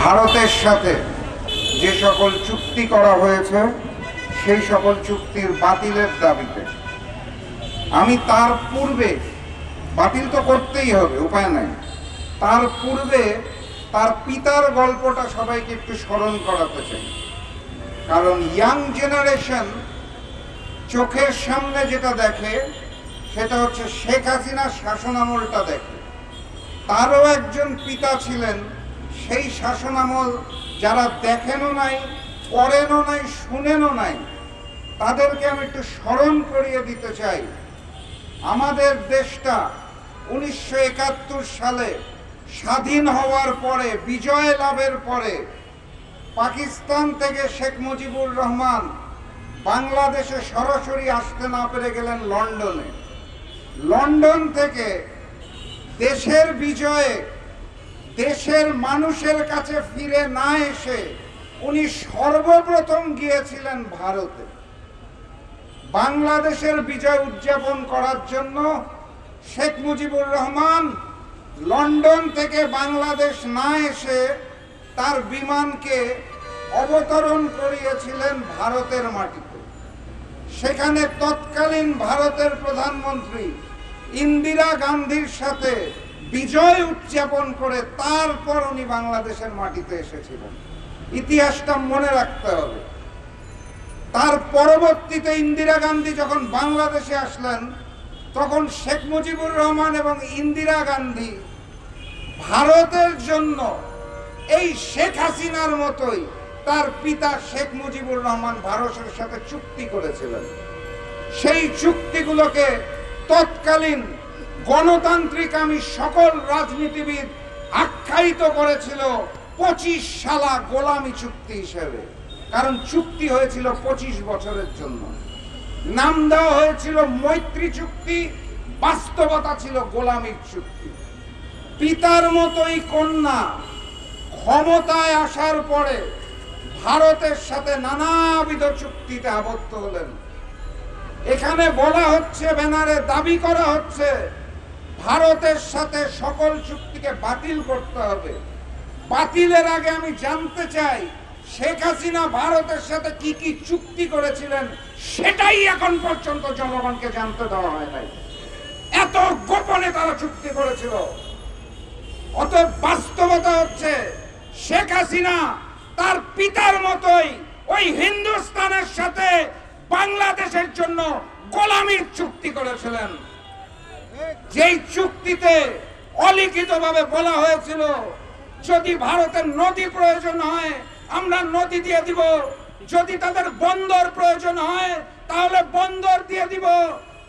ভারতের সাথে যে সকল চুক্তি করা হয়েছে সেই সকল চুক্তির বাতিলের দাবিতে আমি তার পূর্বে বাতিল তো করতেই হবে, উপায় নাই, তার পূর্বে তার পিতার গল্পটা সবাইকে একটু স্মরণ করাতে চাই। কারণ ইয়াং জেনারেশন চোখের সামনে যেটা দেখে সেটা হচ্ছে শেখ হাসিনার শাসনামলটা দেখে। তারও একজন পিতা ছিলেন, সেই শাসনামল যারা দেখেনও নাই, পড়েনও নাই, শুনেনও নাই, তাদেরকে আমি একটু স্মরণ করিয়ে দিতে চাই। আমাদের দেশটা 1971 সালে স্বাধীন হওয়ার পরে, বিজয় লাভের পরে, পাকিস্তান থেকে শেখ মুজিবুর রহমান বাংলাদেশে সরাসরি আসতে না পেরে গেলেন লন্ডনে। লন্ডন থেকে দেশের বিজয়ে দেশের মানুষের কাছে ফিরে না এসে উনি সর্বপ্রথম গিয়েছিলেন ভারতে। বাংলাদেশের বিজয় উদযাপন করার জন্য শেখ মুজিবুর রহমান লন্ডন থেকে বাংলাদেশ না এসে তার বিমানকে অবতরণ করিয়েছিলেন ভারতের মাটিতে। সেখানে তৎকালীন ভারতের প্রধানমন্ত্রী ইন্দিরা গান্ধীর সাথে বিজয় উদযাপন করে তারপর উনি বাংলাদেশের মাটিতে এসেছিলেন। ইতিহাসটা মনে রাখতে হবে। তার পরবর্তীতে ইন্দিরা গান্ধী যখন বাংলাদেশে আসলেন, তখন শেখ মুজিবুর রহমান এবং ইন্দিরা গান্ধী ভারতের জন্য এই শেখ হাসিনার মতোই তার পিতা শেখ মুজিবুর রহমান ভারতের সাথে চুক্তি করেছিলেন। সেই চুক্তিগুলোকে তৎকালীন গণতান্ত্রিক আমি সকল রাজনীতিবিদ আখ্যায়িত করেছিল 25 সালা গোলামি চুক্তি হিসেবে। কারণ চুক্তি হয়েছিল 25 বছরের জন্য। নাম দেওয়া হয়েছিল মৈত্রী চুক্তি, বাস্তবতা ছিল গোলামির চুক্তি। পিতার মতোই কন্যা ক্ষমতায় আসার পরে ভারতের সাথে নানাবিধ চুক্তিতে আবদ্ধ হলেন। এখানে বলা হচ্ছে, ব্যানারে দাবি করা হচ্ছে ভারতের সাথে সকল চুক্তিকে বাতিল করতে হবে। বাতিলের আগে আমি জানতে চাই শেখ হাসিনা ভারতের সাথে কি কি চুক্তি করেছিলেন, সেটাই এখন পর্যন্ত জনগণকে জানতে দেওয়া হয় নাই। এত গোপনে তারা চুক্তি করেছিল। অত বাস্তবতা হচ্ছে শেখ হাসিনা তার পিতার মতোই ওই হিন্দুস্তানের সাথে বাংলাদেশের জন্য গোলামির চুক্তি করেছিলেন। যেই চুক্তিতে অলিখিতভাবে বলা হয়েছিল যদি ভারতের নদী প্রয়োজন হয় আমরা নদী দিয়ে দিব, যদি তাদের বন্দর প্রয়োজন হয় তাহলে বন্দর দিয়ে দিব,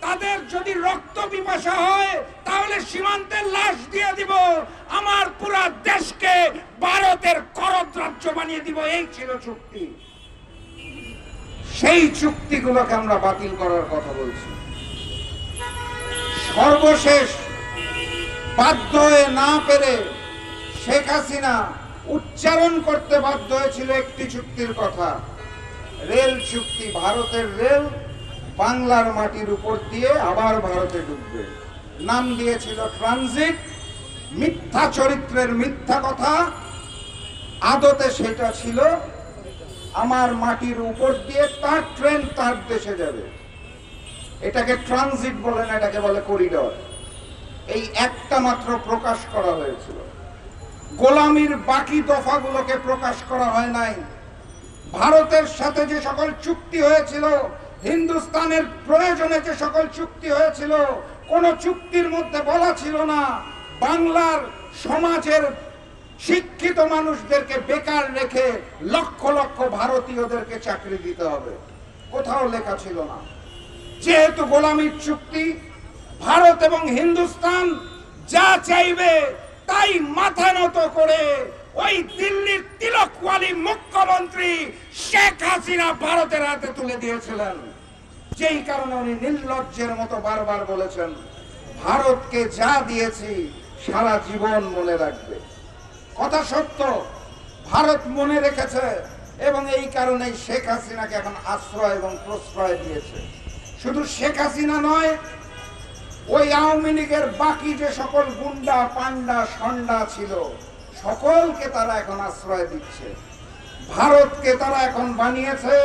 তাদের যদি রক্ত পিপাসা হয় তাহলে সীমান্তের লাশ দিয়ে দিব, আমার পুরা দেশকে ভারতের করদ রাজ্য বানিয়ে দিব। এই ছিল চুক্তি। সেই চুক্তিগুলোকে আমরা বাতিল করার কথা বলছি। সর্বশেষ বাধ্য হয়ে না পেরে শেখ হাসিনা উচ্চারণ করতে বাধ্য হয়েছিল একটি চুক্তির কথা, রেল চুক্তি। ভারতের রেল বাংলার মাটির উপর দিয়ে আবার ভারতে ঢুকবে। নাম দিয়েছিল ট্রানজিট। মিথ্যা চরিত্রের মিথ্যা কথা, আদতে সেটা ছিল আমার মাটির উপর দিয়ে তার ট্রেন তার দেশে যাবে। এটাকে ট্রানজিট বলে না, এটাকে বলে করিডর। এই একটা মাত্র প্রকাশ করা হয়েছিল। গোলামির বাকি দফাগুলোকে প্রকাশ করা হয় নাই। ভারতের সাথে যে সকল চুক্তি হয়েছিল, হিন্দুস্তানের প্রয়োজনে যে সকল চুক্তি হয়েছিল, কোন চুক্তির মধ্যে বলা ছিল না বাংলার সমাজের শিক্ষিত মানুষদেরকে বেকার রেখে লক্ষ লক্ষ ভারতীয়দেরকে চাকরি দিতে হবে। কোথাও লেখা ছিল না। যেহেতু গোলামির চুক্তি, ভারত এবং হিন্দুস্তান যা চাইবে তাই মাথা নত করে ওই দিল্লির তিলকওয়ালি মুখ্যমন্ত্রী শেখ হাসিনা ভারতের হাতে তুলে দিয়েছিলেন। যেই কারণে উনি নির্লজ্জের মতো বারবার বলেছেন ভারতকে যা দিয়েছি সারা জীবন মনে রাখবে। কথা সত্য, ভারত মনে রেখেছে এবং এই কারণেই শেখ হাসিনাকে এখন আশ্রয় এবং প্রশ্রয় দিয়েছে। শুধু শেখ হাসিনা নয়, ওই আওয়ামী লীগের বাকি যে সকল গুন্ডা পান্ডা সন্ডা ছিল সকলকে তারা এখন আশ্রয় দিচ্ছে। ভারতকে তারা এখন বানিয়েছে,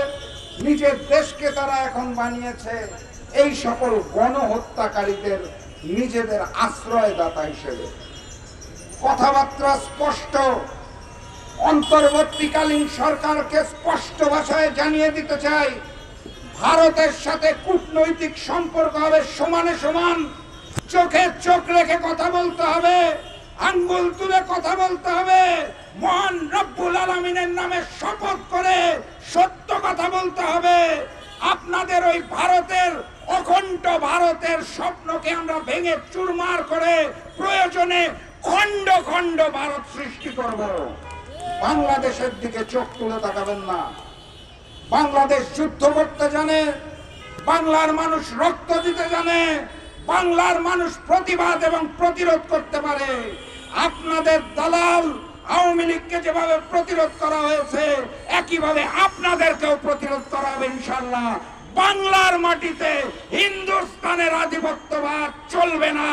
নিজের দেশকে তারা এখন বানিয়েছে এই সকল গণহত্যাকারীদের নিজেদের আশ্রয়দাতা হিসেবে। কথাবার্তা স্পষ্ট। অন্তর্বর্তীকালীন সরকারকে স্পষ্ট ভাষায় জানিয়ে দিতে চাই, ভারতের সাথে কূটনৈতিক সম্পর্ক হবে সমানে সমান। চোখে চোখ রেখে কথা বলতে হবে, আঙ্গুল তুলে কথা বলতে হবে, মহান রব্বুল আলামিনের নামে শপথ করে সত্য কথা বলতে হবে। আপনাদের ওই ভারতের অখণ্ড ভারতের স্বপ্নকে আমরা ভেঙে চুরমার করে প্রয়োজনে খণ্ড খণ্ড ভারত সৃষ্টি করব। বাংলাদেশের দিকে চোখ তুলে তাকাবেন না। বাংলাদেশ যুদ্ধ করতে জানে, বাংলার মানুষ রক্ত দিতে জানে, বাংলার মানুষ প্রতিবাদ এবং প্রতিরোধ করতে পারে। আপনাদের দালাল আওয়ামী লীগকে যেভাবে প্রতিরোধ করা হয়েছে একইভাবে আপনাদেরকেও প্রতিরোধ করা হবে ইনশাআল্লাহ। বাংলার মাটিতে হিন্দুস্তানের আধিপত্যবাদ চলবে না,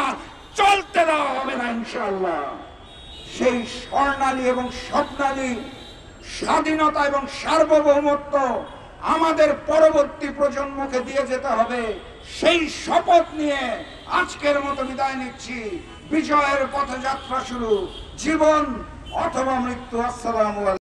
চলতে দেওয়া হবে না ইনশাআল্লাহ। সেই স্বর্ণালী এবং স্বপ্নালী স্বাধীনতা এবং সার্বভৌমত্ব আমাদের পরবর্তী প্রজন্মকে দিয়ে যেতে হবে। সেই শপথ নিয়ে আজকের মতো বিদায় নিচ্ছি। বিজয়ের পথযাত্রা শুরু, জীবন অথবা মৃত্যু। আসসালামু আলাইকুম।